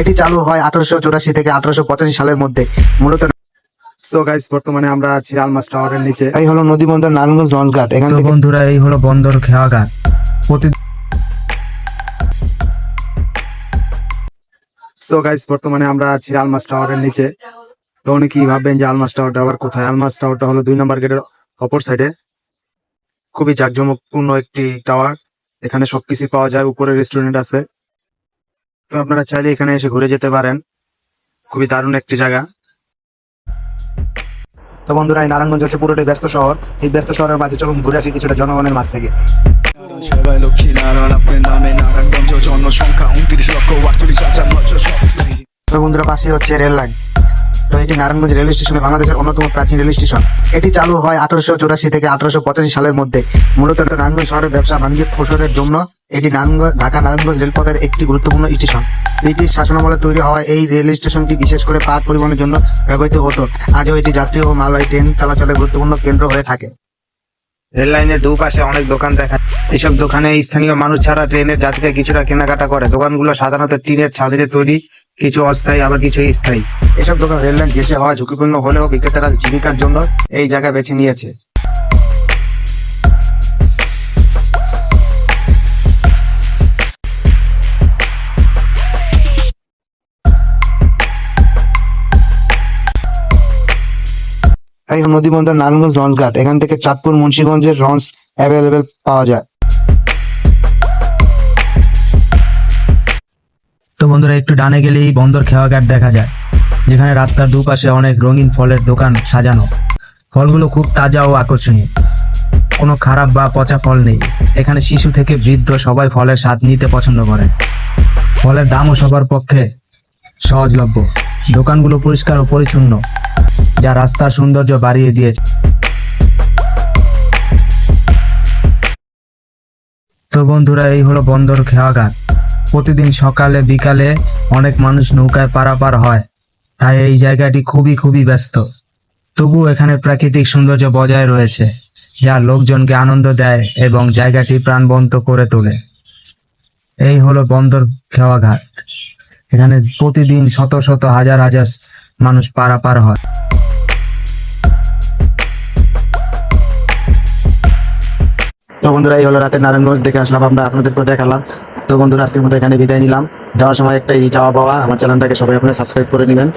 এটি চালু হয় 1884 থেকে 1885 সালের মধ্যে। মূলত সো গাইস, বর্তমানে আমরা আছি আলমাস টাওয়ারের নিচে। এই হলো নদী বন্দর নারায়ণগঞ্জ লঞ্চ ঘাট। এখান তো থেকে বন্ধুরা, এই হলো বন্দর খেয়াঘাট। সো গাইস, বর্তমানে আমরা আছি আলমাস টাওয়ারের নিচে। তো অনেকেই ভাববেন যে আলমাস টাওয়ারটা আবার কোথায়। আলমাস টাওয়ারটা হলো 2 নম্বর গেটের অপর সাইডে। খুবই জাঁকজমকপূর্ণ একটি টাওয়ার। এখানে সবকিছু পাওয়া যায়, উপরে রেস্টুরেন্ট আছে। তো আপনারা চাইলে এখানে এসে ঘুরে যেতে পারেন। খুবই দারুণ একটি জায়গা। তো বন্ধুরা, এই নারায়ণগঞ্জ হচ্ছে পুরোটাই ব্যস্ত শহর। এই ব্যস্ত শহরের মাঝে চলুন ঘুরে আসি কিছুটা জনগণের মাঝ থেকে। তো বন্ধুরা, পাশে হচ্ছে রেল লাইন। তো এটি নারায়ণগঞ্জ রেল স্টেশনে বাংলাদেশের অন্যতম প্রাচীন রেল স্টেশন। এটি চালু হয় 1884 থেকে 1885 সালের মধ্যে। মূলত নারায়ণগঞ্জ শহরের ব্যবসা বাণিজ্য প্রসারের জন্য এটি ঢাকা নারায়ণগঞ্জ রেলপথের একটি গুরুত্বপূর্ণ স্টেশন। ব্রিটিশ শাসনামলে তৈরি হওয়া এই রেল স্টেশনটি বিশেষ করে পাট পরিবহনের জন্য ব্যবহৃত হতো। আজও এটি যাত্রী ও মালবাহী ট্রেন চলাচলের গুরুত্বপূর্ণ কেন্দ্র হয়ে থাকে। রেল লাইনের দুপাশে অনেক দোকান দেখা। এইসব দোকানে স্থানীয় মানুষ ছাড়া ট্রেনের যাত্রীরা কিছুটা কেনাকাটা করে। দোকানগুলো সাধারণত টিনের ছাউনিতে তৈরি, কিছু অস্থায়ী আবার কিছু স্থায়ী। এসব দোকান রেল লাইন ঘেঁষে হওয়া ঝুঁকিপূর্ণ হলেও বিক্রেতারা জীবিকার জন্য এই জায়গা বেছে নিয়েছে। এই নদী বন্দর নারায়ণগঞ্জ লঞ্চ ঘাট। এখান থেকে চাঁদপুর মুন্সিগঞ্জের লঞ্চ অ্যাভেলেবেল পাওয়া যায়। তো বন্ধুরা, একটু ডানে গেলেই বন্দর খেয়াঘাট দেখা যায়, যেখানে রাস্তার দুপাশে অনেক রঙিন ফলের দোকান সাজানো। ফলগুলো খুব তাজা ও আকর্ষণীয়। কোনো খারাপ বা পচা ফল নেই। এখানে শিশু থেকে বৃদ্ধ সবাই ফলের স্বাদ নিতে পছন্দ করে। ফলের দামও সবার পক্ষে সহজলভ্য। দোকানগুলো পরিষ্কার ও পরিচ্ছন্ন, যা রাস্তার সৌন্দর্য বাড়িয়ে দিয়েছে। তো বন্ধুরা, এই হলো বন্দর খেয়াঘাট। প্রতিদিন সকালে বিকালে অনেক মানুষ নৌকায় পারাপার হয়, তাই এই জায়গাটি খুবই ব্যস্ত। তবু এখানে প্রাকৃতিক সৌন্দর্য বজায় রয়েছে, যা লোকজনকে আনন্দ দেয় এবং জায়গাটি প্রাণবন্ত করে তোলে। এই হলো বন্দর খেয়াঘাট। এখানে প্রতিদিন শত শত হাজার মানুষ পারাপার হয়। তো বন্ধুরা, এই হলো রাতের নারায়ণগঞ্জ দেখে আসলাম, আমরা আপনাদেরকে দেখালাম। তো বন্ধুরা, আজকের মতো এখানে বিদায় নিলাম। যাওয়ার সময় একটাই যাওয়া পাওয়া, আমার চ্যানেলটাকে সবাই আপনারা সাবস্ক্রাইব করে নেবেন।